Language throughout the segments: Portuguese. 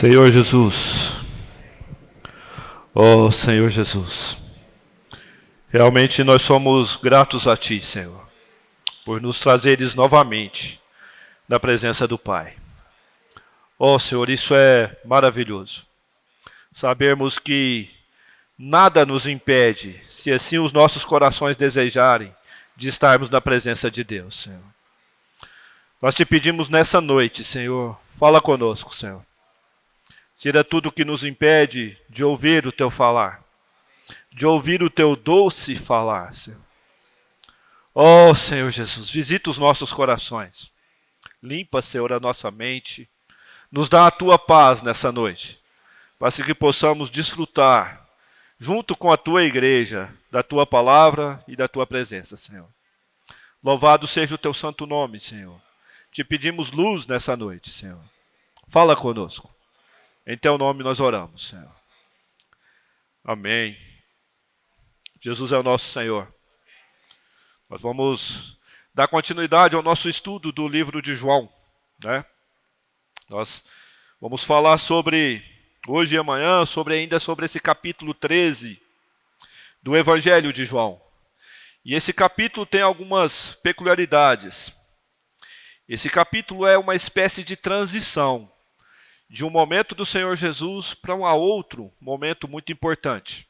Senhor Jesus, ó Senhor Jesus, realmente nós somos gratos a Ti, Senhor, por nos trazeres novamente na presença do Pai. Ó Senhor, isso é maravilhoso. Sabermos que nada nos impede, se assim os nossos corações desejarem, de estarmos na presença de Deus, Senhor. Nós te pedimos nessa noite, Senhor, fala conosco, Senhor. Tira tudo que nos impede de ouvir o Teu falar, de ouvir o Teu doce falar, Senhor. Ó Senhor Jesus, visita os nossos corações. Limpa, Senhor, a nossa mente. Nos dá a Tua paz nessa noite, para que possamos desfrutar, junto com a Tua igreja, da Tua palavra e da Tua presença, Senhor. Louvado seja o Teu santo nome, Senhor. Te pedimos luz nessa noite, Senhor. Fala conosco. Em Teu nome nós oramos, Senhor. Amém. Jesus é o nosso Senhor. Nós vamos dar continuidade ao nosso estudo do livro de João, né? Nós vamos falar sobre, hoje e amanhã, ainda sobre esse capítulo 13 do Evangelho de João. E esse capítulo tem algumas peculiaridades. Esse capítulo é uma espécie de transição de um momento do Senhor Jesus para um outro momento muito importante.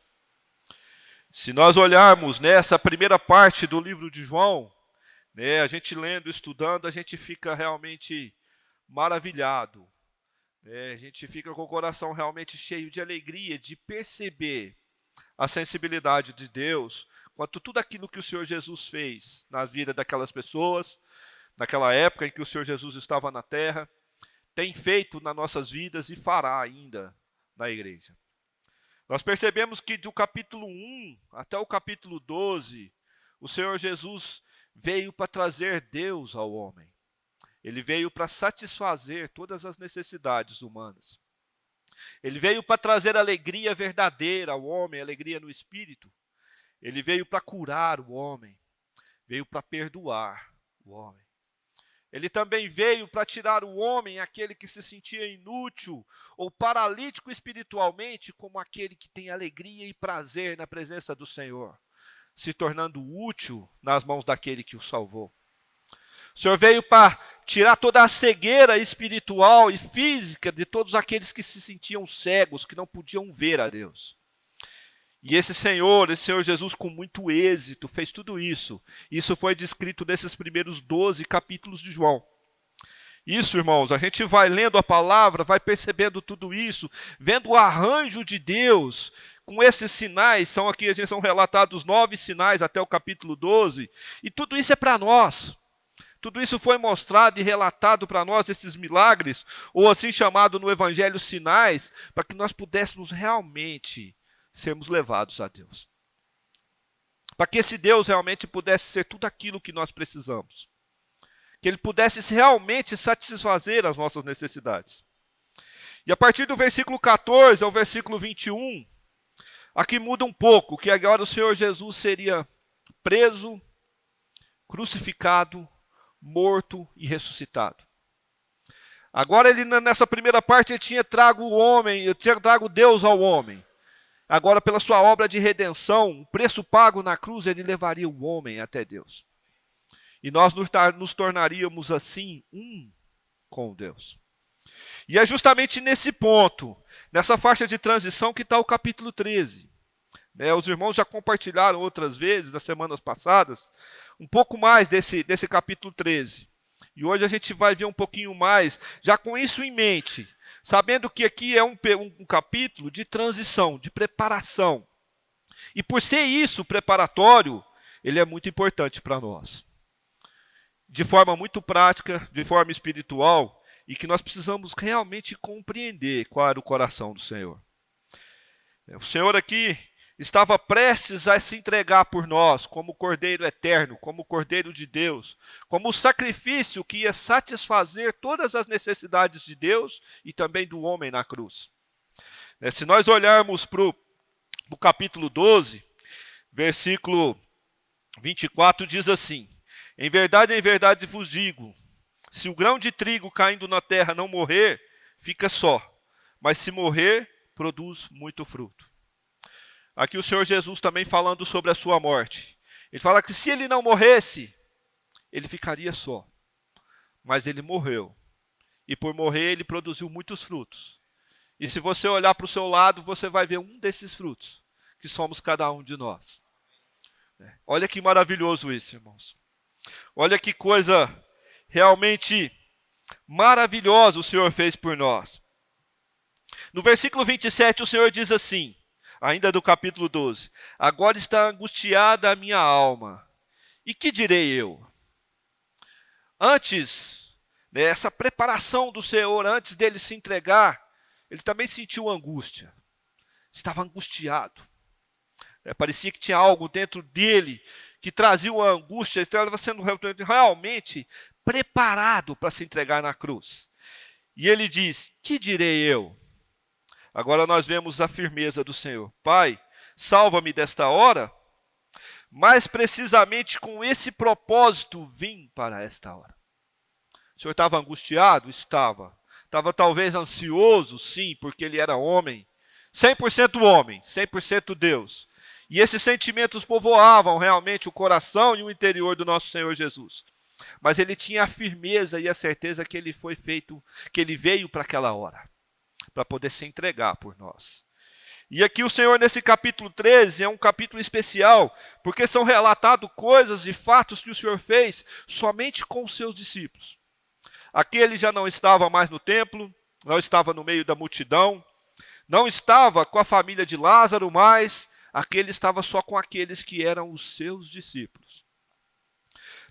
Se nós olharmos nessa primeira parte do livro de João, né, a gente lendo, estudando, a gente fica realmente maravilhado. A gente fica com o coração realmente cheio de alegria, de perceber a sensibilidade de Deus, quanto tudo aquilo que o Senhor Jesus fez na vida daquelas pessoas, naquela época em que o Senhor Jesus estava na terra, tem feito nas nossas vidas e fará ainda na igreja. Nós percebemos que do capítulo 1 até o capítulo 12, o Senhor Jesus veio para trazer Deus ao homem. Ele veio para satisfazer todas as necessidades humanas. Ele veio para trazer alegria verdadeira ao homem, alegria no espírito. Ele veio para curar o homem, veio para perdoar o homem. Ele também veio para tirar o homem, aquele que se sentia inútil ou paralítico espiritualmente, como aquele que tem alegria e prazer na presença do Senhor, se tornando útil nas mãos daquele que o salvou. O Senhor veio para tirar toda a cegueira espiritual e física de todos aqueles que se sentiam cegos, que não podiam ver a Deus. E esse Senhor Jesus, com muito êxito, fez tudo isso. Isso foi descrito nesses primeiros 12 capítulos de João. Isso, irmãos, a gente vai lendo a palavra, vai percebendo tudo isso, vendo o arranjo de Deus, com esses sinais, são relatados 9 sinais até o capítulo 12, e tudo isso é para nós. Tudo isso foi mostrado e relatado para nós, esses milagres, ou assim chamado no Evangelho sinais, para que nós pudéssemos realmente sermos levados a Deus. Para que esse Deus realmente pudesse ser tudo aquilo que nós precisamos. Que Ele pudesse realmente satisfazer as nossas necessidades. E a partir do versículo 14 ao versículo 21, aqui muda um pouco, que agora o Senhor Jesus seria preso, crucificado, morto e ressuscitado. Agora ele, nessa primeira parte, ele tinha trago Deus ao homem. Agora, pela sua obra de redenção, o preço pago na cruz, ele levaria o homem até Deus. E nós nos tornaríamos assim um com Deus. E é justamente nesse ponto, nessa faixa de transição, que está o capítulo 13. Os irmãos já compartilharam outras vezes, nas semanas passadas, um pouco mais desse capítulo 13. E hoje a gente vai ver um pouquinho mais, já com isso em mente, sabendo que aqui é um capítulo de transição, de preparação. E por ser isso preparatório, ele é muito importante para nós. De forma muito prática, de forma espiritual, e que nós precisamos realmente compreender qual era o coração do Senhor. O Senhor aqui estava prestes a se entregar por nós como Cordeiro eterno, como Cordeiro de Deus, como o sacrifício que ia satisfazer todas as necessidades de Deus e também do homem na cruz. Se nós olharmos para o capítulo 12, versículo 24, diz assim: em verdade vos digo, se o grão de trigo caindo na terra não morrer, fica só, mas se morrer, produz muito fruto. Aqui o Senhor Jesus também falando sobre a sua morte. Ele fala que se ele não morresse, ele ficaria só. Mas ele morreu. E por morrer, ele produziu muitos frutos. E se você olhar para o seu lado, você vai ver um desses frutos, que somos cada um de nós. Olha que maravilhoso isso, irmãos. Olha que coisa realmente maravilhosa o Senhor fez por nós. No versículo 27, o Senhor diz assim, ainda do capítulo 12: agora está angustiada a minha alma. E que direi eu? Antes, essa preparação do Senhor, antes dele se entregar, ele também sentiu angústia. Estava angustiado. Parecia que tinha algo dentro dele que trazia uma angústia. Ele estava sendo realmente preparado para se entregar na cruz. E ele diz: que direi eu? Agora nós vemos a firmeza do Senhor. Pai, salva-me desta hora. Mais precisamente com esse propósito vim para esta hora. O Senhor estava angustiado? Estava. Estava talvez ansioso? Sim, porque ele era homem. 100% homem, 100% Deus. E esses sentimentos povoavam realmente o coração e o interior do nosso Senhor Jesus. Mas ele tinha a firmeza e a certeza que ele foi feito, que ele veio para aquela hora, para poder se entregar por nós. E aqui o Senhor, nesse capítulo 13, é um capítulo especial, porque são relatados coisas e fatos que o Senhor fez somente com os seus discípulos. Aqui ele já não estava mais no templo, não estava no meio da multidão, não estava com a família de Lázaro mais, aqui ele estava só com aqueles que eram os seus discípulos.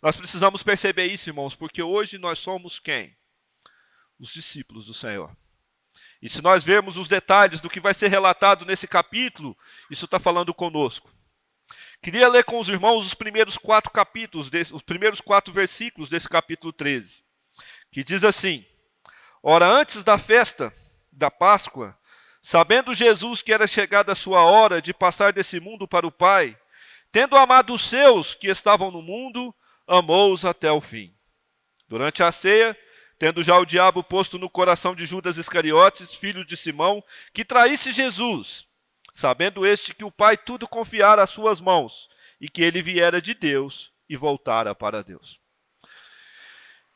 Nós precisamos perceber isso, irmãos, porque hoje nós somos quem? Os discípulos do Senhor. E se nós vermos os detalhes do que vai ser relatado nesse capítulo, isso está falando conosco. Queria ler com os irmãos os primeiros 4 capítulos, os primeiros 4 versículos desse capítulo 13, que diz assim: ora, antes da festa da Páscoa, sabendo Jesus que era chegada a sua hora de passar desse mundo para o Pai, tendo amado os seus que estavam no mundo, amou-os até o fim. Durante a ceia, tendo já o diabo posto no coração de Judas Iscariotes, filho de Simão, que traísse Jesus, sabendo este que o Pai tudo confiara às suas mãos, e que ele viera de Deus e voltara para Deus.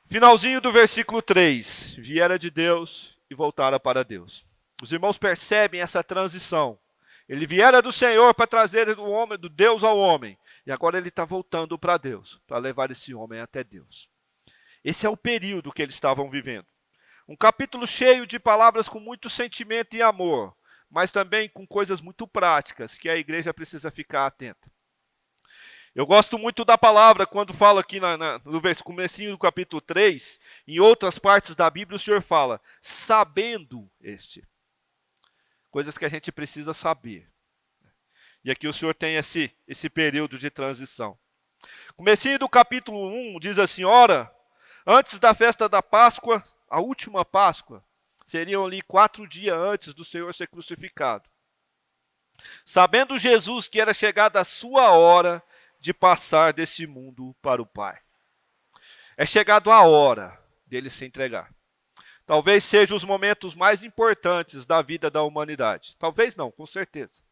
Finalzinho do versículo 3, viera de Deus e voltara para Deus. Os irmãos percebem essa transição. Ele viera do Senhor para trazer do homem, do Deus ao homem, e agora ele está voltando para Deus, para levar esse homem até Deus. Esse é o período que eles estavam vivendo. Um capítulo cheio de palavras com muito sentimento e amor, mas também com coisas muito práticas que a igreja precisa ficar atenta. Eu gosto muito da palavra quando fala aqui no comecinho do capítulo 3, em outras partes da Bíblia o Senhor fala, sabendo este. Coisas que a gente precisa saber. E aqui o Senhor tem esse período de transição. Comecinho do capítulo 1 diz assim, ora, antes da festa da Páscoa, a última Páscoa, seriam ali 4 dias antes do Senhor ser crucificado. Sabendo Jesus que era chegada a sua hora de passar deste mundo para o Pai. É chegado a hora dele se entregar. Talvez sejam os momentos mais importantes da vida da humanidade. Talvez não, com certeza.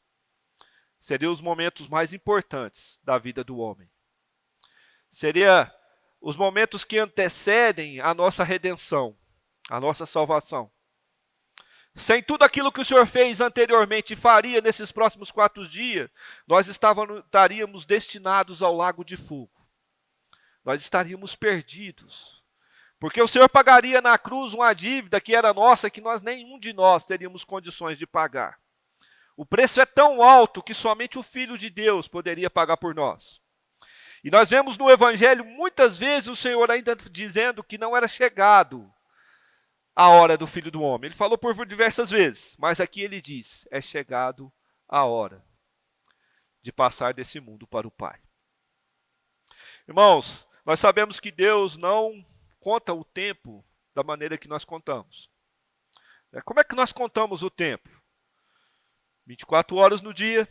Seriam os momentos mais importantes da vida do homem. Seria os momentos que antecedem a nossa redenção, a nossa salvação. Sem tudo aquilo que o Senhor fez anteriormente e faria nesses próximos 4 dias, nós estaríamos destinados ao lago de fogo. Nós estaríamos perdidos. Porque o Senhor pagaria na cruz uma dívida que era nossa, que nenhum de nós teríamos condições de pagar. O preço é tão alto que somente o Filho de Deus poderia pagar por nós. E nós vemos no Evangelho muitas vezes o Senhor ainda dizendo que não era chegado a hora do Filho do Homem. Ele falou por diversas vezes, mas aqui ele diz, é chegado a hora de passar desse mundo para o Pai. Irmãos, nós sabemos que Deus não conta o tempo da maneira que nós contamos. Como é que nós contamos o tempo? 24 horas no dia,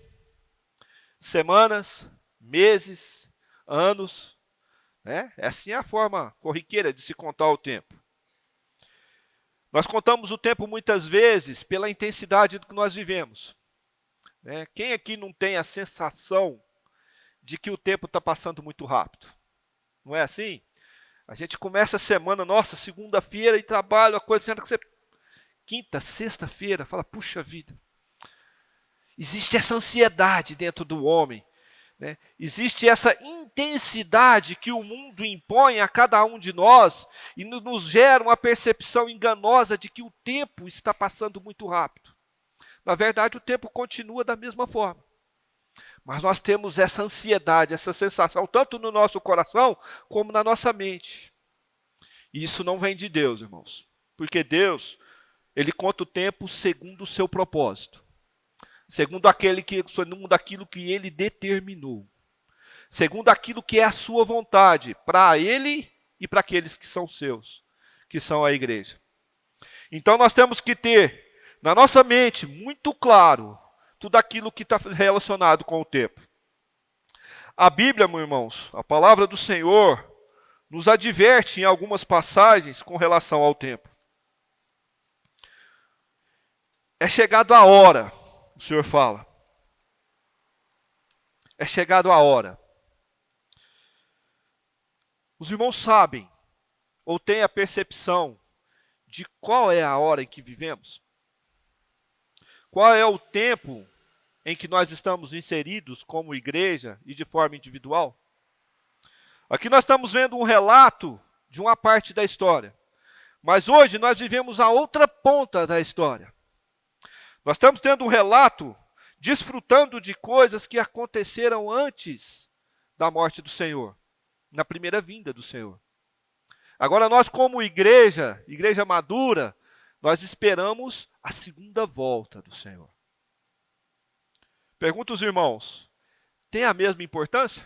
semanas, meses, anos. Essa é a forma corriqueira de se contar o tempo. Nós contamos o tempo muitas vezes pela intensidade do que nós vivemos. Né? Quem aqui não tem a sensação de que o tempo está passando muito rápido? Não é assim? A gente começa a semana, nossa, segunda-feira e trabalho, a coisa sendo que você... Quinta, sexta-feira, fala, puxa vida. Existe essa ansiedade dentro do homem. Né? Existe essa intensidade que o mundo impõe a cada um de nós e nos gera uma percepção enganosa de que o tempo está passando muito rápido. Na verdade, o tempo continua da mesma forma. Mas nós temos essa ansiedade, essa sensação, tanto no nosso coração, como na nossa mente. E isso não vem de Deus, irmãos. Porque Deus, Ele conta o tempo segundo o seu propósito. Segundo aquilo que Ele determinou. Segundo aquilo que é a sua vontade, para Ele e para aqueles que são seus, que são a igreja. Então nós temos que ter na nossa mente muito claro tudo aquilo que está relacionado com o tempo. A Bíblia, meus irmãos, a palavra do Senhor, nos adverte em algumas passagens com relação ao tempo. É chegado a hora, o Senhor fala. É chegado a hora. Os irmãos sabem, ou têm a percepção, de qual é a hora em que vivemos? Qual é o tempo em que nós estamos inseridos como igreja e de forma individual? Aqui nós estamos vendo um relato de uma parte da história. Mas hoje nós vivemos a outra ponta da história. Nós estamos tendo um relato desfrutando de coisas que aconteceram antes da morte do Senhor, na primeira vinda do Senhor. Agora nós como igreja madura, nós esperamos a segunda volta do Senhor. Pergunto aos irmãos, tem a mesma importância?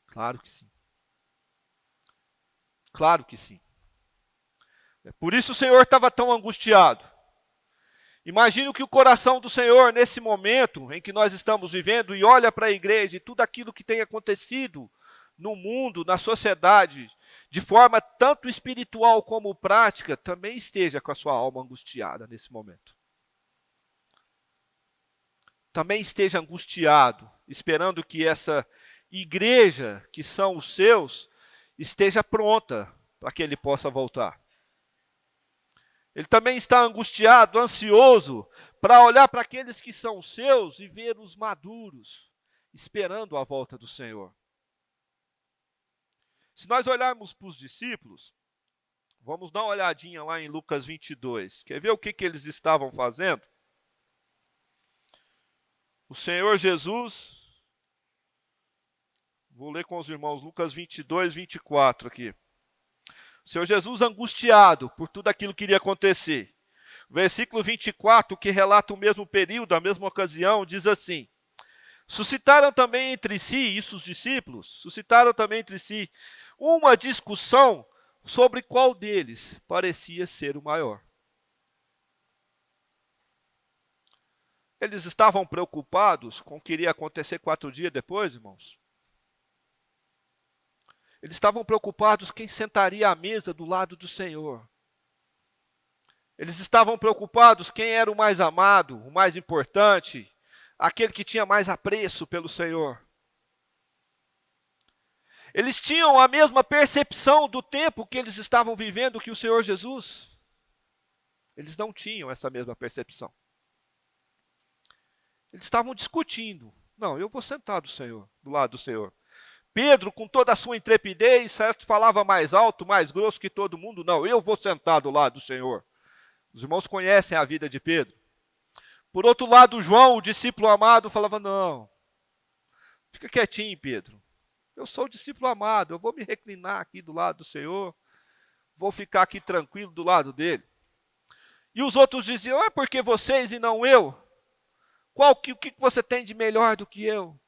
Claro que sim. Claro que sim. Por isso o Senhor estava tão angustiado. Imagine que o coração do Senhor, nesse momento em que nós estamos vivendo, e olha para a igreja e tudo aquilo que tem acontecido no mundo, na sociedade, de forma tanto espiritual como prática, também esteja com a sua alma angustiada nesse momento. Também esteja angustiado, esperando que essa igreja, que são os seus, esteja pronta para que ele possa voltar. Ele também está angustiado, ansioso, para olhar para aqueles que são seus e ver os maduros, esperando a volta do Senhor. Se nós olharmos para os discípulos, vamos dar uma olhadinha lá em Lucas 22. Quer ver o que eles estavam fazendo? O Senhor Jesus, vou ler com os irmãos, Lucas 22, 24 aqui. O Senhor Jesus angustiado por tudo aquilo que iria acontecer. Versículo 24, que relata o mesmo período, a mesma ocasião, diz assim: suscitaram também entre si, isso os discípulos, suscitaram também entre si uma discussão sobre qual deles parecia ser o maior. Eles estavam preocupados com o que iria acontecer 4 dias depois, irmãos? Eles estavam preocupados quem sentaria à mesa do lado do Senhor. Eles estavam preocupados quem era o mais amado, o mais importante, aquele que tinha mais apreço pelo Senhor. Eles tinham a mesma percepção do tempo que eles estavam vivendo que o Senhor Jesus. Eles não tinham essa mesma percepção. Eles estavam discutindo. Não, eu vou sentar do lado do Senhor. Pedro, com toda a sua intrepidez, certo, falava mais alto, mais grosso que todo mundo. Não, eu vou sentar do lado do Senhor. Os irmãos conhecem a vida de Pedro. Por outro lado, João, o discípulo amado, falava, não, fica quietinho, Pedro. Eu sou o discípulo amado, eu vou me reclinar aqui do lado do Senhor, vou ficar aqui tranquilo do lado dele. E os outros diziam, é porque vocês e não eu? O que você tem de melhor do que eu?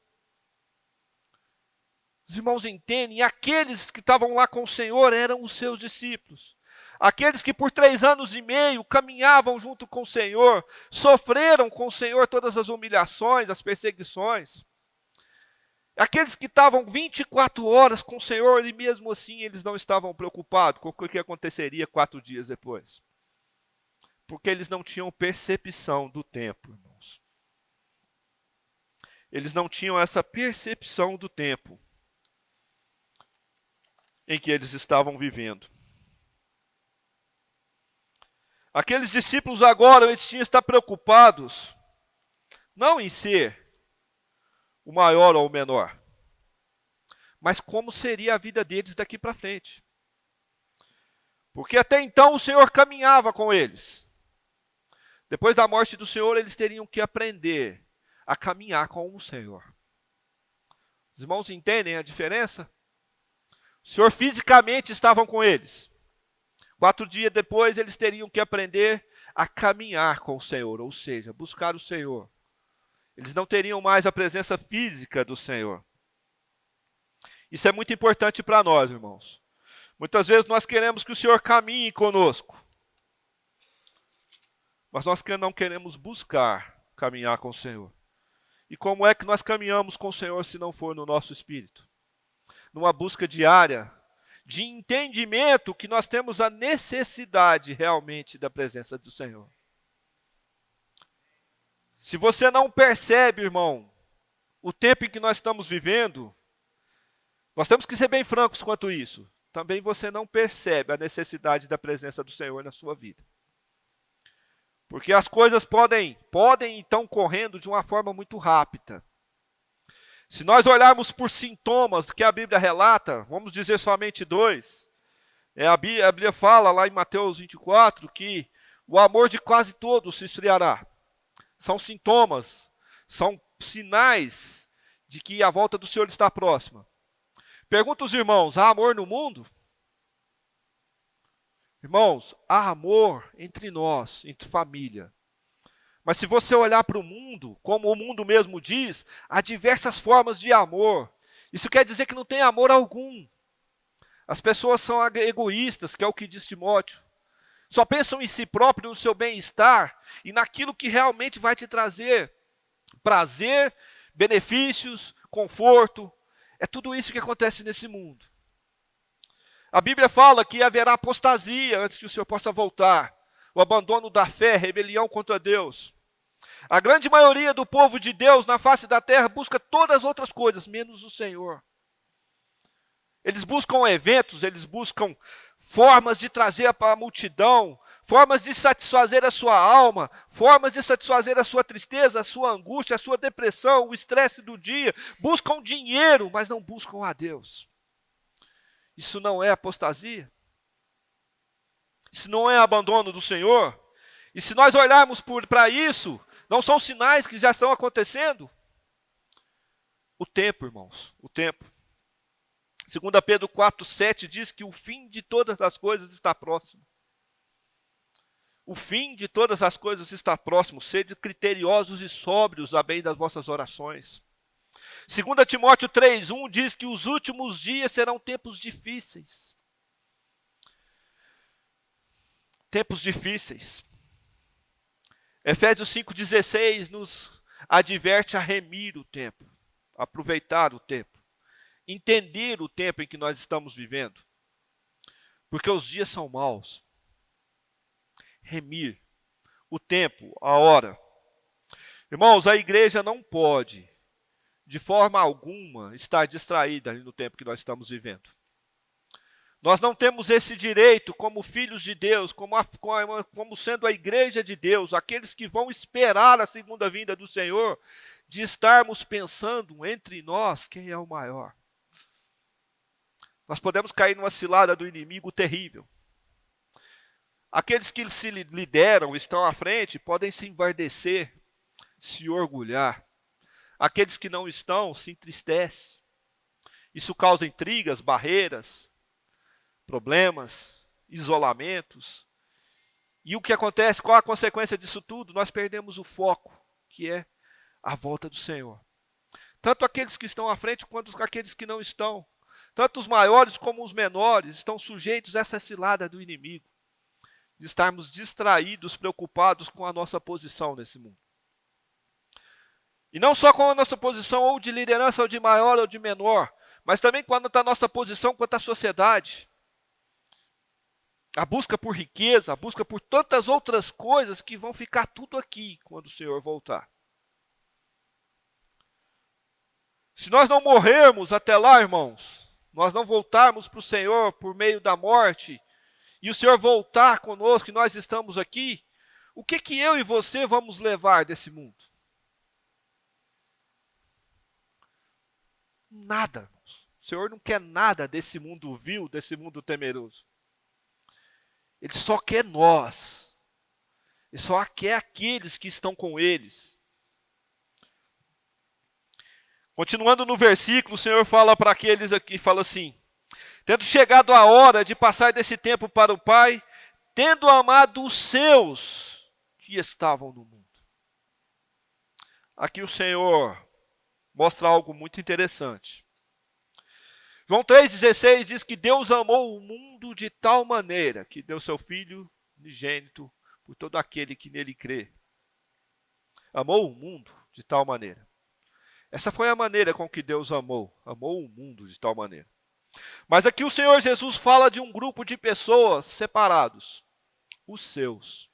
Os irmãos entendem, aqueles que estavam lá com o Senhor eram os seus discípulos. Aqueles que por 3 anos e meio caminhavam junto com o Senhor, sofreram com o Senhor todas as humilhações, as perseguições. Aqueles que estavam 24 horas com o Senhor e mesmo assim eles não estavam preocupados com o que aconteceria 4 dias depois. Porque eles não tinham percepção do tempo, irmãos. Eles não tinham essa percepção do tempo em que eles estavam vivendo. Aqueles discípulos agora, eles tinham que estar preocupados, não em ser o maior ou o menor, mas como seria a vida deles daqui para frente. Porque até então o Senhor caminhava com eles. Depois da morte do Senhor, eles teriam que aprender a caminhar com o Senhor. Os irmãos entendem a diferença? O Senhor fisicamente estava com eles. 4 dias depois, eles teriam que aprender a caminhar com o Senhor, ou seja, buscar o Senhor. Eles não teriam mais a presença física do Senhor. Isso é muito importante para nós, irmãos. Muitas vezes nós queremos que o Senhor caminhe conosco, mas nós não queremos buscar caminhar com o Senhor. E como é que nós caminhamos com o Senhor se não for no nosso espírito? Numa busca diária de entendimento que nós temos a necessidade realmente da presença do Senhor. Se você não percebe, irmão, o tempo em que nós estamos vivendo, nós temos que ser bem francos quanto isso. Também você não percebe a necessidade da presença do Senhor na sua vida. Porque as coisas podem então correndo de uma forma muito rápida. Se nós olharmos por sintomas que a Bíblia relata, vamos dizer somente 2. A Bíblia fala lá em Mateus 24 que o amor de quase todos se esfriará. São sintomas, são sinais de que a volta do Senhor está próxima. Pergunta os irmãos, há amor no mundo? Irmãos, há amor entre nós, entre família. Mas se você olhar para o mundo, como o mundo mesmo diz, há diversas formas de amor. Isso quer dizer que não tem amor algum. As pessoas são egoístas, que é o que diz Timóteo. Só pensam em si próprio, no seu bem-estar e naquilo que realmente vai te trazer prazer, benefícios, conforto. É tudo isso que acontece nesse mundo. A Bíblia fala que haverá apostasia antes que o Senhor possa voltar. O abandono da fé, rebelião contra Deus. A grande maioria do povo de Deus na face da terra busca todas as outras coisas, menos o Senhor. Eles buscam eventos, eles buscam formas de trazer para a multidão, formas de satisfazer a sua alma, formas de satisfazer a sua tristeza, a sua angústia, a sua depressão, o estresse do dia. Buscam dinheiro, mas não buscam a Deus. Isso não é apostasia? Isso não é abandono do Senhor? E se nós olharmos para isso, não são sinais que já estão acontecendo? O tempo, irmãos, o tempo. 2 Pedro 4,7 diz que o fim de todas as coisas está próximo. O fim de todas as coisas está próximo. Sede criteriosos e sóbrios a bem das vossas orações. 2 Timóteo 3,1 diz que os últimos dias serão tempos difíceis. Tempos difíceis. Efésios 5,16 nos adverte a remir o tempo, aproveitar o tempo, entender o tempo em que nós estamos vivendo, porque os dias são maus. Remir o tempo, a hora. Irmãos, a igreja não pode, de forma alguma, estar distraída no tempo que nós estamos vivendo. Nós não temos esse direito como filhos de Deus, como sendo a igreja de Deus, aqueles que vão esperar a segunda vinda do Senhor, de estarmos pensando entre nós quem é o maior. Nós podemos cair numa cilada do inimigo terrível. Aqueles que se lideram, estão à frente, podem se envardecer, se orgulhar. Aqueles que não estão, se entristecem. Isso causa intrigas, barreiras, problemas, isolamentos. E o que acontece? Qual a consequência disso tudo? Nós perdemos o foco, que é a volta do Senhor. Tanto aqueles que estão à frente, quanto aqueles que não estão. Tanto os maiores como os menores estão sujeitos a essa cilada do inimigo. De estarmos distraídos, preocupados com a nossa posição nesse mundo. E não só com a nossa posição ou de liderança, ou de maior ou de menor, mas também quando está a nossa posição quanto à sociedade. A busca por riqueza, a busca por tantas outras coisas que vão ficar tudo aqui quando o Senhor voltar. Se nós não morrermos até lá, irmãos, nós não voltarmos para o Senhor por meio da morte, e o Senhor voltar conosco e nós estamos aqui, o que eu e você vamos levar desse mundo? Nada, irmãos. O Senhor não quer nada desse mundo vil, desse mundo temeroso. Ele só quer nós. Ele só quer aqueles que estão com eles. Continuando no versículo, o Senhor fala para aqueles aqui, fala assim: tendo chegado a hora de passar desse tempo para o Pai, tendo amado os seus que estavam no mundo. Aqui o Senhor mostra algo muito interessante. João 3,16 diz que Deus amou o mundo de tal maneira que deu seu Filho unigênito por todo aquele que nele crê. Amou o mundo de tal maneira. Essa foi a maneira com que Deus amou o mundo de tal maneira. Mas aqui o Senhor Jesus fala de um grupo de pessoas separados, os seus.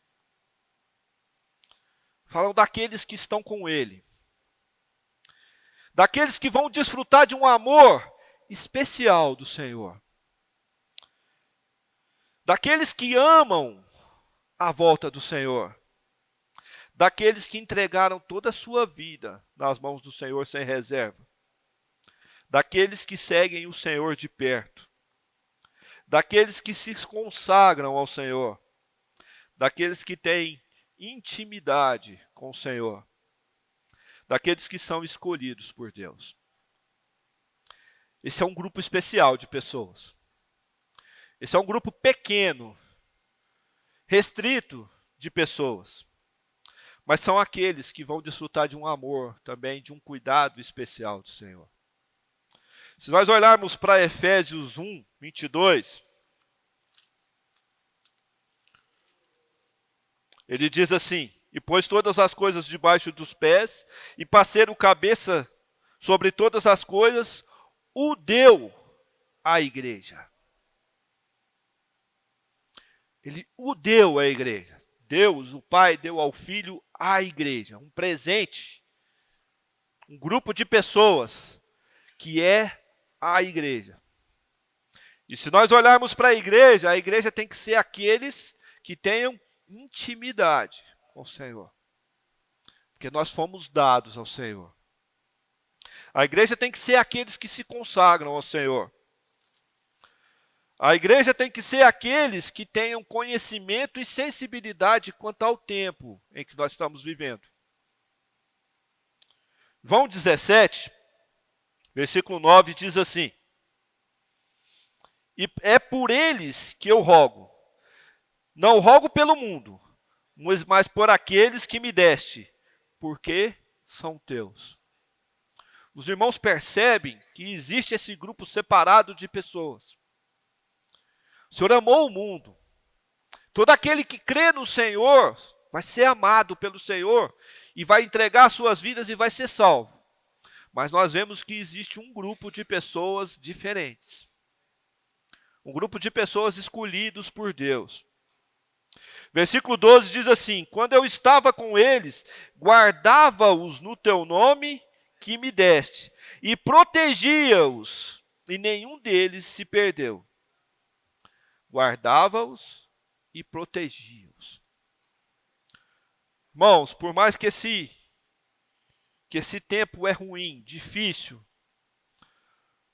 Falam daqueles que estão com Ele. Daqueles que vão desfrutar de um amor especial do Senhor. Daqueles que amam a volta do Senhor. Daqueles que entregaram toda a sua vida nas mãos do Senhor sem reserva. Daqueles que seguem o Senhor de perto. Daqueles que se consagram ao Senhor. Daqueles que têm intimidade com o Senhor. Daqueles que são escolhidos por Deus. Esse é um grupo especial de pessoas. Esse é um grupo pequeno, restrito de pessoas. Mas são aqueles que vão desfrutar de um amor também, de um cuidado especial do Senhor. Se nós olharmos para Efésios 1, 22, ele diz assim: e pôs todas as coisas debaixo dos pés, e para ser o cabeça sobre todas as coisas, o deu à igreja. Ele o deu à igreja. Deus, o Pai, deu ao Filho a igreja. Um presente. Um grupo de pessoas que é a igreja. E se nós olharmos para a igreja tem que ser aqueles que tenham intimidade com o Senhor. Porque nós fomos dados ao Senhor. A igreja tem que ser aqueles que se consagram ao Senhor. A igreja tem que ser aqueles que tenham conhecimento e sensibilidade quanto ao tempo em que nós estamos vivendo. João 17, versículo 9 diz assim: e é por eles que eu rogo. Não rogo pelo mundo, mas por aqueles que me deste, porque são teus. Os irmãos percebem que existe esse grupo separado de pessoas. O Senhor amou o mundo. Todo aquele que crê no Senhor vai ser amado pelo Senhor e vai entregar suas vidas e vai ser salvo. Mas nós vemos que existe um grupo de pessoas diferentes. Um grupo de pessoas escolhidos por Deus. Versículo 12 diz assim: quando eu estava com eles, guardava-os no teu nome que me deste, e protegia-os, e nenhum deles se perdeu. Guardava-os e protegia-os. Irmãos, por mais que esse tempo é ruim, difícil,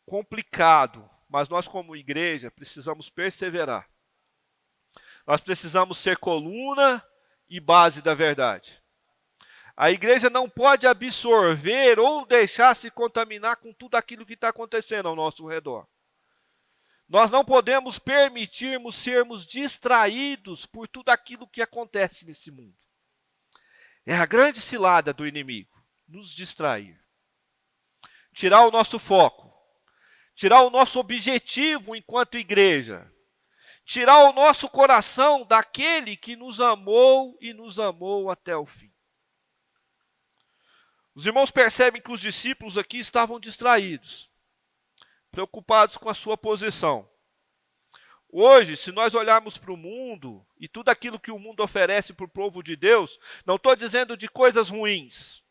complicado, mas nós como igreja precisamos perseverar. Nós precisamos ser coluna e base da verdade. A igreja não pode absorver ou deixar se contaminar com tudo aquilo que está acontecendo ao nosso redor. Nós não podemos permitirmos sermos distraídos por tudo aquilo que acontece nesse mundo. É a grande cilada do inimigo, nos distrair. Tirar o nosso foco, tirar o nosso objetivo enquanto igreja, tirar o nosso coração daquele que nos amou e nos amou até o fim. Os irmãos percebem que os discípulos aqui estavam distraídos, preocupados com a sua posição. Hoje, se nós olharmos para o mundo e tudo aquilo que o mundo oferece para o povo de Deus, não estou dizendo de coisas ruins,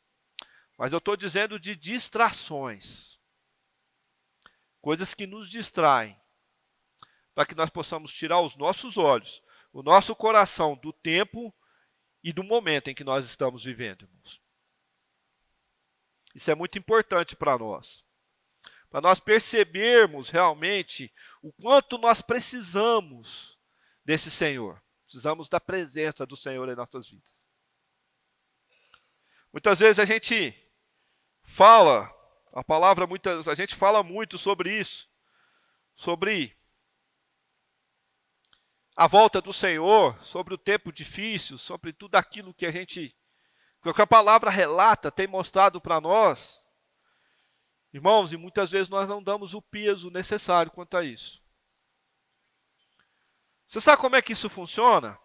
mas eu estou dizendo de distrações. Coisas que nos distraem, para que nós possamos tirar os nossos olhos, o nosso coração do tempo e do momento em que nós estamos vivendo, irmãos. Isso é muito importante para nós percebermos realmente o quanto nós precisamos desse Senhor. Precisamos da presença do Senhor em nossas vidas. Muitas vezes a gente fala, a gente fala muito sobre isso, sobre a volta do Senhor, sobre o tempo difícil, sobre tudo aquilo que a palavra relata, tem mostrado para nós. Irmãos, e muitas vezes nós não damos o peso necessário quanto a isso. Você sabe como é que isso funciona?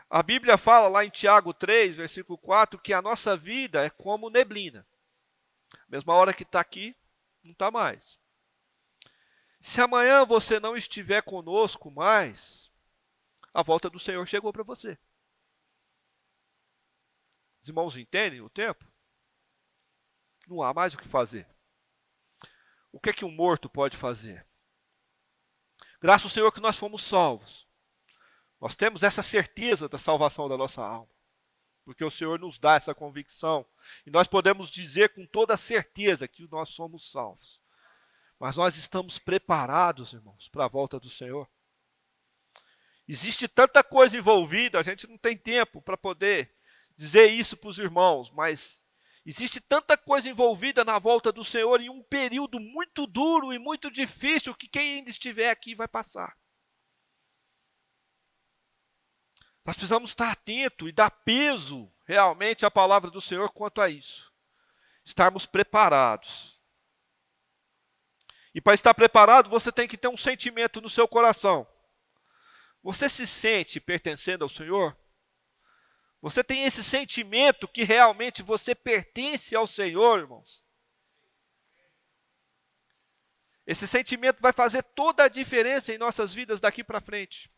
A Bíblia fala lá em Tiago 3, versículo 4, que a nossa vida é como neblina. Mesma hora que está aqui, não está mais. Se amanhã você não estiver conosco mais, a volta do Senhor chegou para você. Os irmãos entendem o tempo? Não há mais o que fazer. O que é que um morto pode fazer? Graças ao Senhor que nós fomos salvos. Nós temos essa certeza da salvação da nossa alma. Porque o Senhor nos dá essa convicção. E nós podemos dizer com toda certeza que nós somos salvos. Mas nós estamos preparados, irmãos, para a volta do Senhor. Existe tanta coisa envolvida, a gente não tem tempo para poder dizer isso para os irmãos, mas existe tanta coisa envolvida na volta do Senhor em um período muito duro e muito difícil que quem ainda estiver aqui vai passar. Nós precisamos estar atento e dar peso realmente à palavra do Senhor quanto a isso. Estarmos preparados. E para estar preparado, você tem que ter um sentimento no seu coração. Você se sente pertencendo ao Senhor? Você tem esse sentimento que realmente você pertence ao Senhor, irmãos? Esse sentimento vai fazer toda a diferença em nossas vidas daqui para frente.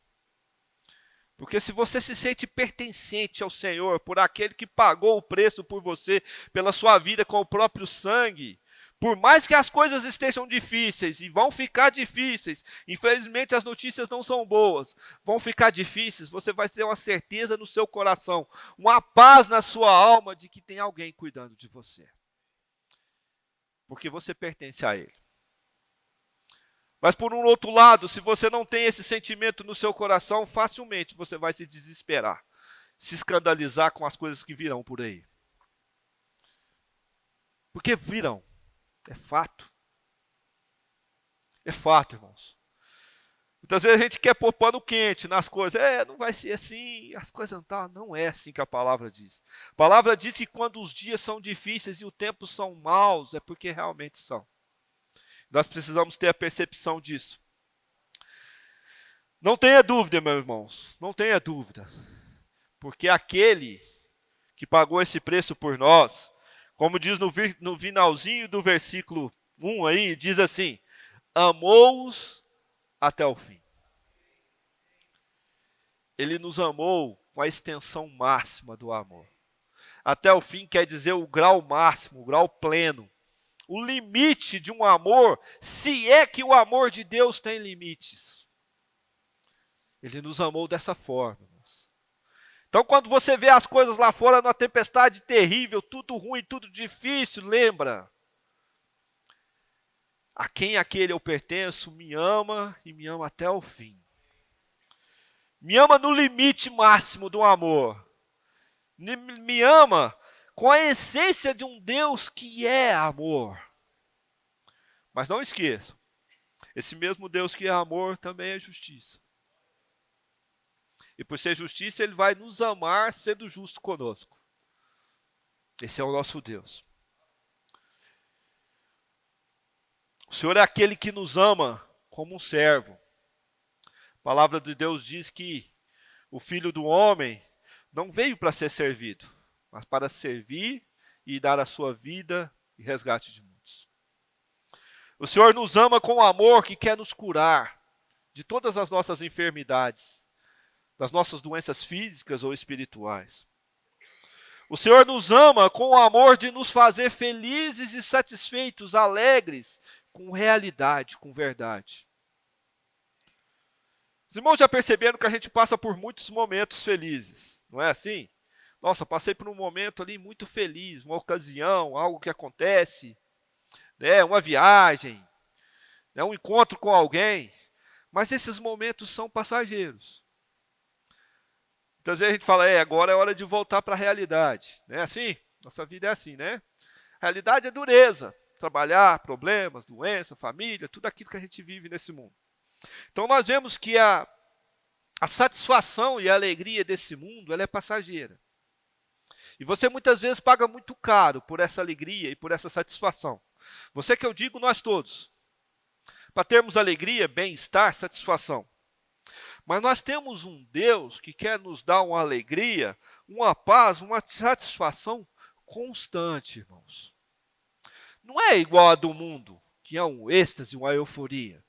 Porque se você se sente pertencente ao Senhor, por aquele que pagou o preço por você, pela sua vida com o próprio sangue, por mais que as coisas estejam difíceis, e vão ficar difíceis, infelizmente as notícias não são boas, vão ficar difíceis, você vai ter uma certeza no seu coração, uma paz na sua alma de que tem alguém cuidando de você. Porque você pertence a Ele. Mas por um outro lado, se você não tem esse sentimento no seu coração, facilmente você vai se desesperar, se escandalizar com as coisas que virão por aí. Porque virão. É fato. É fato, irmãos. Muitas vezes a gente quer pôr pano quente nas coisas. Não vai ser assim, as coisas não estão. Não é assim que a palavra diz. A palavra diz que quando os dias são difíceis e o tempo são maus, é porque realmente são. Nós precisamos ter a percepção disso. Não tenha dúvida, meus irmãos. Não tenha dúvida. Porque aquele que pagou esse preço por nós, como diz no finalzinho do versículo 1 aí, diz assim: amou-os até o fim. Ele nos amou com a extensão máxima do amor. Até o fim quer dizer o grau máximo, o grau pleno. O limite de um amor, se é que o amor de Deus tem limites. Ele nos amou dessa forma. Então, quando você vê as coisas lá fora numa tempestade terrível, tudo ruim, tudo difícil, lembra: a quem aquele eu pertenço me ama e me ama até o fim. Me ama no limite máximo do amor. Me ama com a essência de um Deus que é amor. Mas não esqueça, esse mesmo Deus que é amor também é justiça. E por ser justiça, Ele vai nos amar sendo justo conosco. Esse é o nosso Deus. O Senhor é aquele que nos ama como um servo. A palavra de Deus diz que o Filho do Homem não veio para ser servido, mas para servir e dar a sua vida e resgate de muitos. O Senhor nos ama com amor que quer nos curar de todas as nossas enfermidades, das nossas doenças físicas ou espirituais. O Senhor nos ama com o amor de nos fazer felizes e satisfeitos, alegres, com realidade, com verdade. Os irmãos já perceberam que a gente passa por muitos momentos felizes, não é assim? Nossa, passei por um momento ali muito feliz, uma ocasião, algo que acontece, né, uma viagem, né, um encontro com alguém, mas esses momentos são passageiros. Muitas vezes a gente fala, agora é hora de voltar para a realidade. Não é assim? Nossa vida é assim, né? A realidade é dureza. Trabalhar, problemas, doença, família, tudo aquilo que a gente vive nesse mundo. Então nós vemos que a satisfação e a alegria desse mundo, ela é passageira. E você muitas vezes paga muito caro por essa alegria e por essa satisfação. Você que eu digo, nós todos. Para termos alegria, bem-estar, satisfação. Mas nós temos um Deus que quer nos dar uma alegria, uma paz, uma satisfação constante, irmãos. Não é igual a do mundo, que é um êxtase, uma euforia.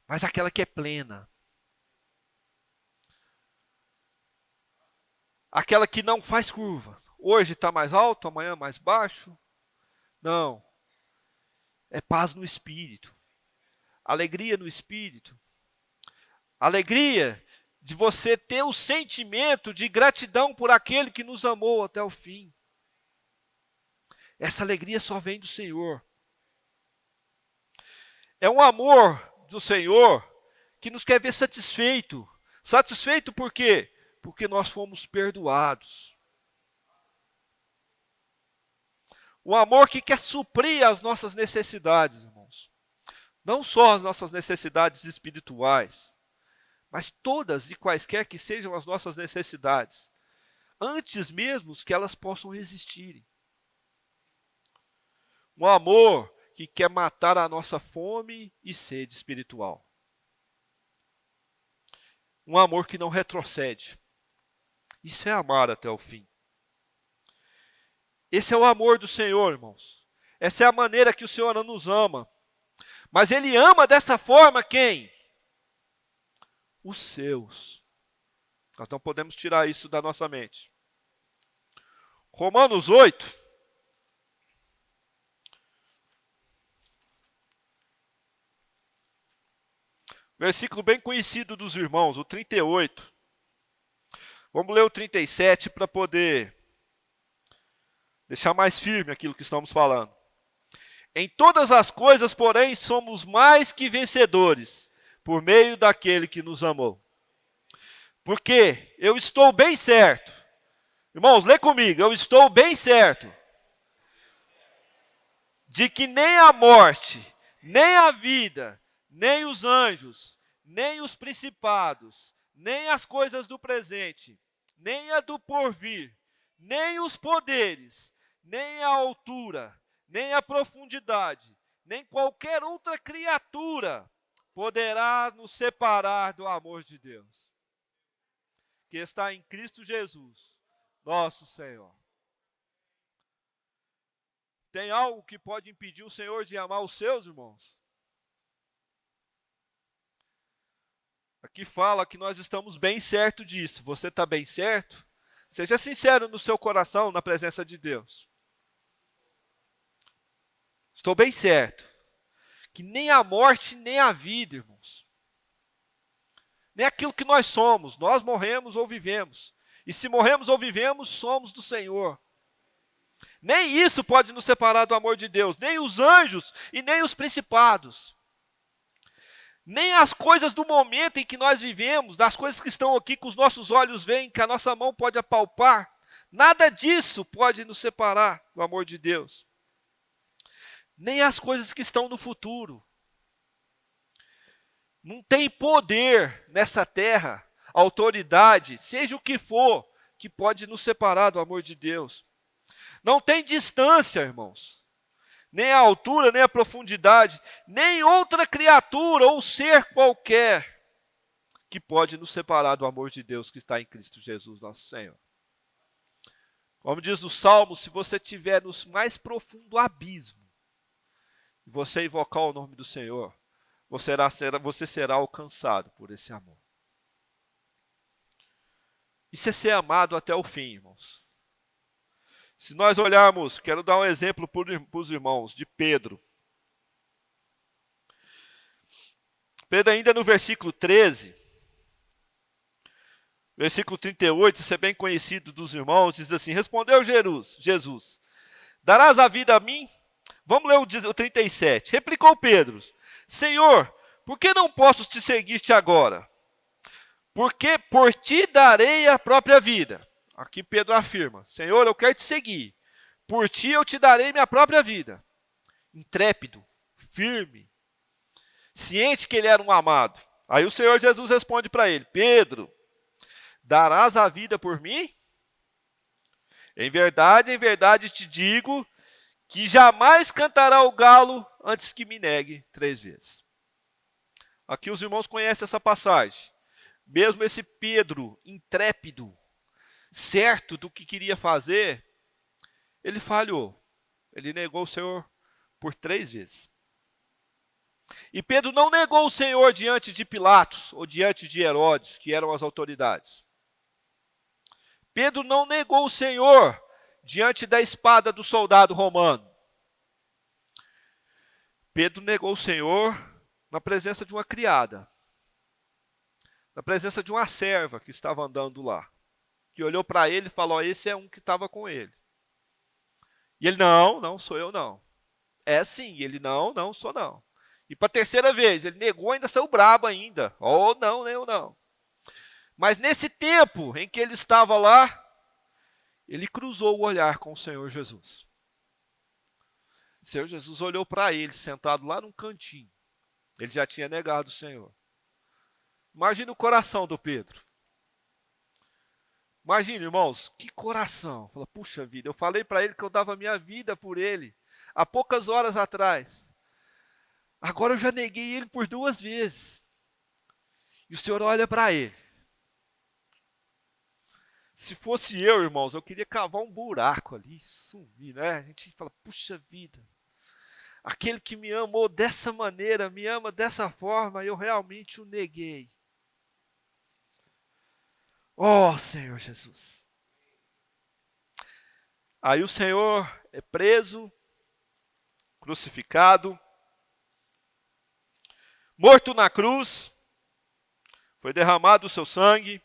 Mas aquela que é plena. Aquela que não faz curva. Hoje está mais alto, amanhã mais baixo. Não. É paz no espírito. Alegria no espírito. Alegria de você ter o sentimento de gratidão por aquele que nos amou até o fim. Essa alegria só vem do Senhor. É um amor do Senhor que nos quer ver satisfeito. Satisfeito por quê? Porque nós fomos perdoados. Um amor que quer suprir as nossas necessidades, irmãos. Não só as nossas necessidades espirituais, mas todas e quaisquer que sejam as nossas necessidades, antes mesmo que elas possam existirem. Um amor que quer matar a nossa fome e sede espiritual. Um amor que não retrocede. Isso é amar até o fim. Esse é o amor do Senhor, irmãos. Essa é a maneira que o Senhor nos ama. Mas Ele ama dessa forma quem? Os seus. Nós não podemos tirar isso da nossa mente. Romanos 8. Versículo bem conhecido dos irmãos, o 38. Vamos ler o 37 para poder deixar mais firme aquilo que estamos falando. Em todas as coisas, porém, somos mais que vencedores, por meio daquele que nos amou. Porque eu estou bem certo. Irmãos, lê comigo. Eu estou bem certo de que nem a morte, nem a vida, nem os anjos, nem os principados, nem as coisas do presente, nem a do porvir, nem os poderes, nem a altura, nem a profundidade, nem qualquer outra criatura poderá nos separar do amor de Deus, que está em Cristo Jesus, nosso Senhor. Tem algo que pode impedir o Senhor de amar os seus, irmãos? Aqui fala que nós estamos bem certo disso. Você está bem certo? Seja sincero no seu coração, na presença de Deus. Estou bem certo que nem a morte, nem a vida, irmãos. Nem aquilo que nós somos. Nós morremos ou vivemos. E se morremos ou vivemos, somos do Senhor. Nem isso pode nos separar do amor de Deus. Nem os anjos e nem os principados. Nem as coisas do momento em que nós vivemos, das coisas que estão aqui que os nossos olhos veem, que a nossa mão pode apalpar. Nada disso pode nos separar do amor de Deus. Nem as coisas que estão no futuro. Não tem poder nessa terra, autoridade, seja o que for, que pode nos separar do amor de Deus. Não tem distância, irmãos. Nem a altura, nem a profundidade, nem outra criatura ou ser qualquer que pode nos separar do amor de Deus que está em Cristo Jesus, nosso Senhor. Como diz no Salmo, se você estiver no mais profundo abismo, e você invocar o nome do Senhor, você será alcançado por esse amor. Isso é ser amado até o fim, irmãos. Se nós olharmos, quero dar um exemplo para os irmãos, de Pedro. Pedro ainda no versículo 13, versículo 38, isso é bem conhecido dos irmãos, diz assim, respondeu Jesus, darás a vida a mim? Vamos ler o 37. Replicou Pedro, Senhor, por que não posso te seguir-te agora? Porque por ti darei a própria vida. Aqui Pedro afirma, Senhor, eu quero te seguir. Por ti eu te darei minha própria vida. Intrépido, firme, ciente que ele era um amado. Aí o Senhor Jesus responde para ele, Pedro, darás a vida por mim? Em verdade te digo que jamais cantará o galo antes que me negue 3 vezes. Aqui os irmãos conhecem essa passagem. Mesmo esse Pedro, intrépido, certo do que queria fazer, ele falhou. Ele negou o Senhor por 3 vezes. E Pedro não negou o Senhor diante de Pilatos ou diante de Herodes, que eram as autoridades. Pedro não negou o Senhor diante da espada do soldado romano. Pedro negou o Senhor na presença de uma criada, na presença de uma serva que estava andando lá, que olhou para ele e falou, esse é um que estava com ele. E ele, não sou eu não. É sim, ele, não sou não. E para a terceira vez, ele negou, ainda saiu brabo ainda. Oh, não, eu não. Mas nesse tempo em que ele estava lá, ele cruzou o olhar com o Senhor Jesus. O Senhor Jesus olhou para ele, sentado lá num cantinho. Ele já tinha negado o Senhor. Imagina o coração do Pedro. Imagina, irmãos, que coração. Fala, puxa vida, eu falei para ele que eu dava minha vida por ele, há poucas horas atrás. Agora eu já neguei ele por 2 vezes. E o Senhor olha para ele. Se fosse eu, irmãos, eu queria cavar um buraco ali, sumir, né? A gente fala, puxa vida. Aquele que me amou dessa maneira, me ama dessa forma, eu realmente o neguei. Oh, Senhor Jesus. Aí o Senhor é preso, crucificado, morto na cruz, foi derramado o seu sangue,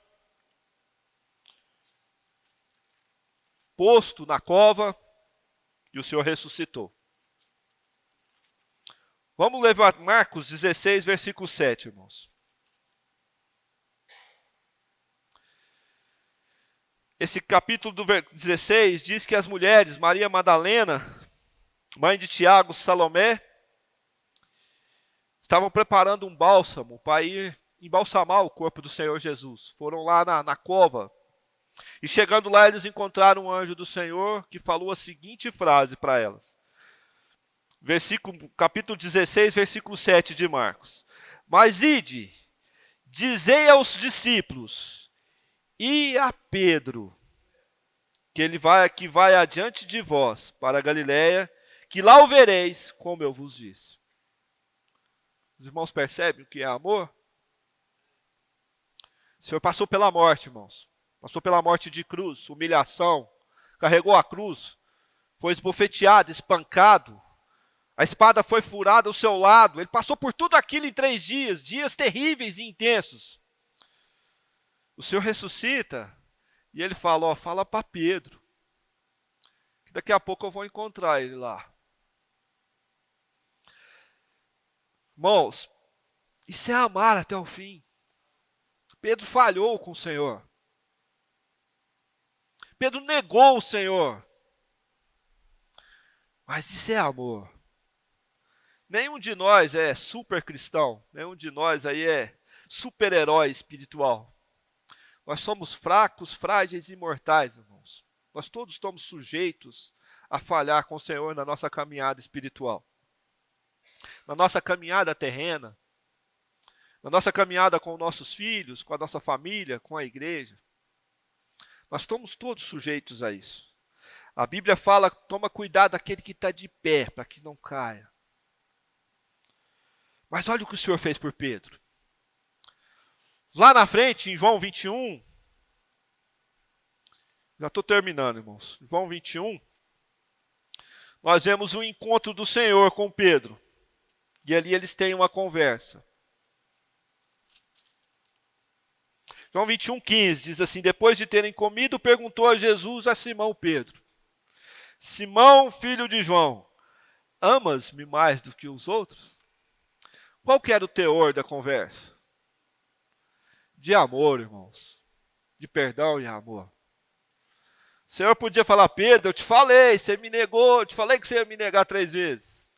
posto na cova, e o Senhor ressuscitou. Vamos levar Marcos 16, versículo 7, irmãos. Esse capítulo do 16 diz que as mulheres, Maria Madalena, mãe de Tiago, Salomé, estavam preparando um bálsamo para ir embalsamar o corpo do Senhor Jesus. Foram lá na cova. E chegando lá, eles encontraram um anjo do Senhor que falou a seguinte frase para elas. Capítulo 16, versículo 7 de Marcos. Mas ide, dizei aos discípulos e a Pedro, que vai adiante de vós para a Galiléia, que lá o vereis, como eu vos disse. Os irmãos percebem o que é amor? O Senhor passou pela morte, irmãos. Passou pela morte de cruz, humilhação, carregou a cruz, foi esbofeteado, espancado, a espada foi furada ao seu lado, ele passou por tudo aquilo em 3 dias, dias terríveis e intensos. O Senhor ressuscita e ele fala, fala para Pedro, que daqui a pouco eu vou encontrar ele lá. Irmãos, isso é amar até o fim. Pedro falhou com o Senhor. Pedro negou o Senhor. Mas isso é amor. Nenhum de nós é super cristão. Nenhum de nós aí é super-herói espiritual. Nós somos fracos, frágeis e mortais, irmãos. Nós todos estamos sujeitos a falhar com o Senhor na nossa caminhada espiritual. Na nossa caminhada terrena. Na nossa caminhada com nossos filhos, com a nossa família, com a igreja. Nós estamos todos sujeitos a isso. A Bíblia fala, toma cuidado daquele que está de pé, para que não caia. Mas olha o que o Senhor fez por Pedro. Lá na frente, em João 21, já estou terminando, irmãos. João 21, nós vemos o encontro do Senhor com Pedro. E ali eles têm uma conversa. João 21, 15 diz assim: depois de terem comido, perguntou a Jesus a Simão Pedro: Simão, filho de João, amas-me mais do que os outros? Qual que era o teor da conversa? De amor, irmãos. De perdão e amor. O Senhor podia falar: Pedro, eu te falei, você me negou, eu te falei que você ia me negar 3 vezes.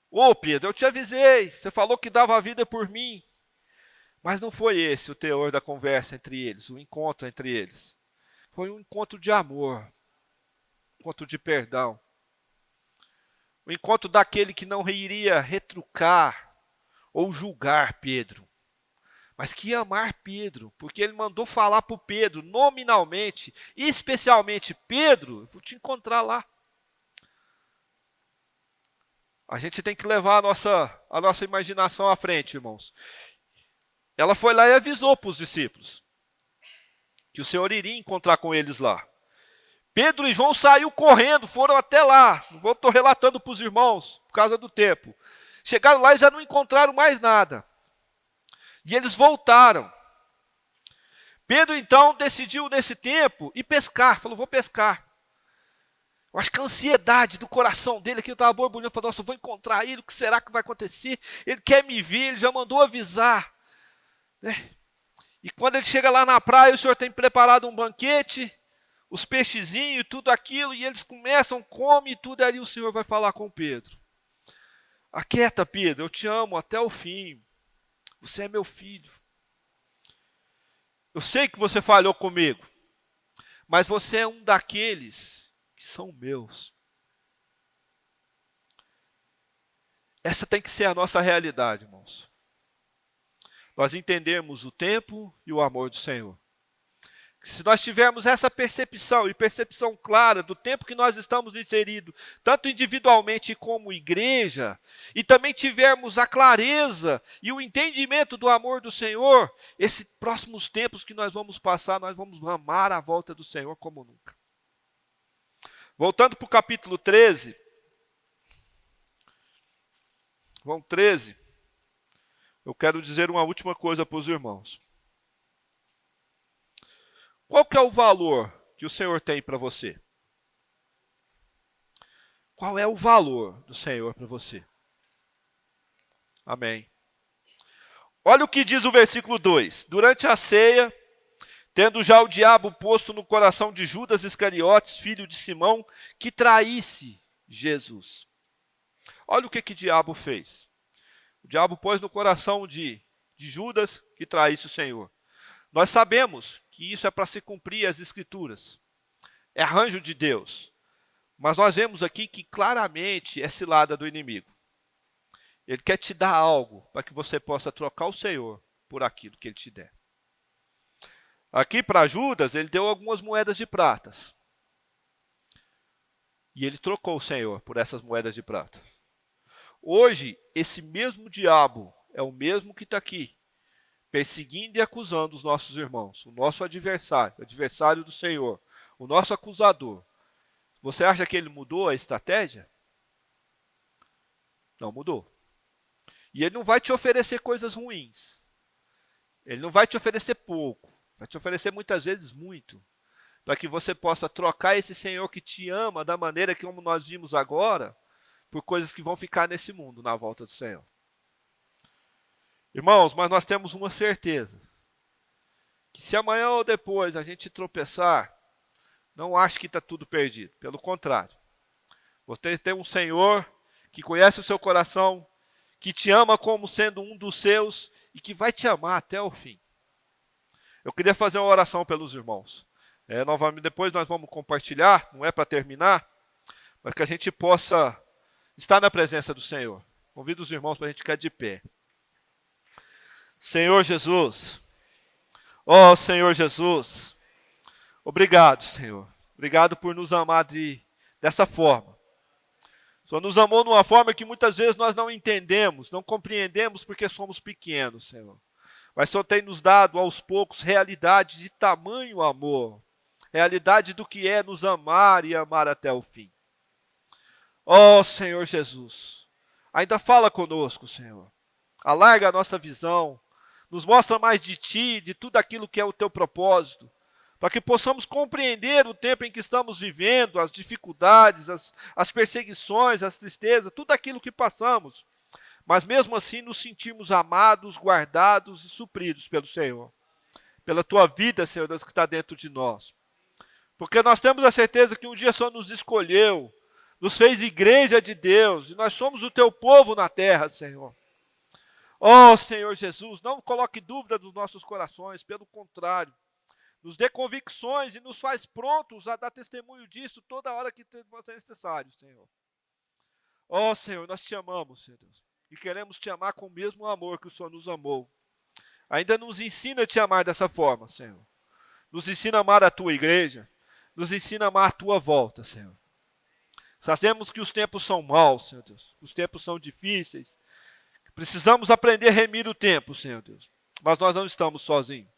Ô Pedro, eu te avisei, você falou que dava a vida por mim. Mas não foi esse o teor da conversa entre eles, o encontro entre eles. Foi um encontro de amor, um encontro de perdão. O encontro daquele que não iria retrucar ou julgar Pedro, mas que ia amar Pedro, porque ele mandou falar para o Pedro, nominalmente, especialmente: Pedro, eu vou te encontrar lá. A gente tem que levar a nossa imaginação à frente, irmãos. Ela foi lá e avisou para os discípulos que o Senhor iria encontrar com eles lá. Pedro e João saíram correndo, foram até lá. Não estou relatando para os irmãos, por causa do tempo. Chegaram lá e já não encontraram mais nada. E eles voltaram. Pedro, então, decidiu nesse tempo ir pescar. Falou: vou pescar. Eu acho que a ansiedade do coração dele aqui estava borbulhando. Falou: nossa, eu vou encontrar ele, o que será que vai acontecer? Ele quer me ver, ele já mandou avisar. E quando ele chega lá na praia, o Senhor tem preparado um banquete, os peixezinhos, tudo aquilo, e eles começam, comem e tudo, e ali o Senhor vai falar com Pedro: aquieta, Pedro, eu te amo até o fim, você é meu filho. Eu sei que você falhou comigo, mas você é um daqueles que são meus. Essa tem que ser a nossa realidade, irmãos. Nós entendermos o tempo e o amor do Senhor. Se nós tivermos essa percepção, e percepção clara do tempo que nós estamos inseridos, tanto individualmente como igreja, e também tivermos a clareza e o entendimento do amor do Senhor, esses próximos tempos que nós vamos passar, nós vamos amar a volta do Senhor como nunca. Voltando para o capítulo 13, João 13, eu quero dizer uma última coisa para os irmãos. Qual que é o valor que o Senhor tem para você? Qual é o valor do Senhor para você? Amém. Olha o que diz o versículo 2. Durante a ceia, tendo já o diabo posto no coração de Judas Iscariotes, filho de Simão, que traísse Jesus. Olha o que o diabo fez. O diabo pôs no coração de Judas que traísse o Senhor. Nós sabemos que isso é para se cumprir as Escrituras. É arranjo de Deus. Mas nós vemos aqui que claramente é cilada do inimigo. Ele quer te dar algo para que você possa trocar o Senhor por aquilo que ele te der. Aqui para Judas, ele deu algumas moedas de pratas. E ele trocou o Senhor por essas moedas de prata. Hoje, esse mesmo diabo é o mesmo que está aqui, perseguindo e acusando os nossos irmãos, o nosso adversário, o adversário do Senhor, o nosso acusador. Você acha que ele mudou a estratégia? Não mudou. E ele não vai te oferecer coisas ruins. Ele não vai te oferecer pouco. Vai te oferecer muitas vezes muito. Para que você possa trocar esse Senhor que te ama da maneira que como nós vimos agora, por coisas que vão ficar nesse mundo na volta do Senhor. Irmãos, mas nós temos uma certeza. Que se amanhã ou depois a gente tropeçar, não ache que está tudo perdido. Pelo contrário. Você tem um Senhor que conhece o seu coração, que te ama como sendo um dos seus e que vai te amar até o fim. Eu queria fazer uma oração pelos irmãos. Novamente, depois nós vamos compartilhar, não é para terminar, mas que a gente possa estar na presença do Senhor. Convido os irmãos para a gente ficar de pé. Senhor Jesus, ó Senhor Jesus, obrigado, Senhor. Obrigado por nos amar dessa forma. O Senhor nos amou de uma forma que muitas vezes nós não entendemos, não compreendemos porque somos pequenos, Senhor. Mas o Senhor tem nos dado aos poucos realidade de tamanho amor. Realidade do que é nos amar e amar até o fim. Ó Senhor Jesus, ainda fala conosco, Senhor. Alarga a nossa visão, nos mostra mais de Ti, de tudo aquilo que é o Teu propósito, para que possamos compreender o tempo em que estamos vivendo, as dificuldades, as perseguições, as tristezas, tudo aquilo que passamos, mas mesmo assim nos sentirmos amados, guardados e supridos pelo Senhor, pela Tua vida, Senhor Deus, que está dentro de nós. Porque nós temos a certeza que um dia o Senhor nos escolheu, nos fez igreja de Deus, e nós somos o Teu povo na terra, Senhor. Ó Senhor Jesus, não coloque dúvida nos nossos corações, pelo contrário, nos dê convicções e nos faz prontos a dar testemunho disso toda hora que for necessário, Senhor. Ó Senhor, nós Te amamos, Senhor Deus, e queremos Te amar com o mesmo amor que o Senhor nos amou. Ainda nos ensina a Te amar dessa forma, Senhor. Nos ensina a amar a Tua igreja, nos ensina a amar a Tua volta, Senhor. Sabemos que os tempos são maus, Senhor Deus, os tempos são difíceis, precisamos aprender a remir o tempo, Senhor Deus, mas nós não estamos sozinhos.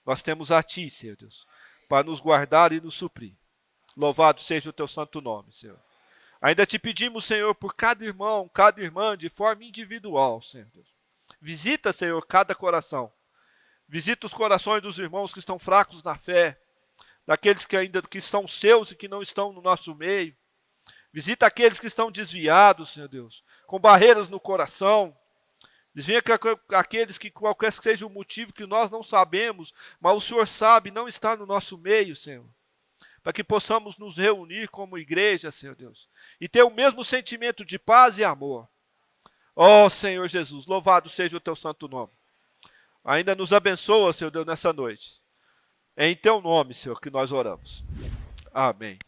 Nós temos a Ti, Senhor Deus, para nos guardar e nos suprir. Louvado seja o Teu santo nome, Senhor. Ainda Te pedimos, Senhor, por cada irmão, cada irmã, de forma individual, Senhor Deus. Visita, Senhor, cada coração. Visita os corações dos irmãos que estão fracos na fé, daqueles que são seus e que não estão no nosso meio. Visita aqueles que estão desviados, Senhor Deus, com barreiras no coração. Visita aqueles que, qualquer que seja o motivo que nós não sabemos, mas o Senhor sabe, não está no nosso meio, Senhor. Para que possamos nos reunir como igreja, Senhor Deus, e ter o mesmo sentimento de paz e amor. Ó Senhor Jesus, louvado seja o Teu santo nome. Ainda nos abençoa, Senhor Deus, nessa noite. É em Teu nome, Senhor, que nós oramos. Amém.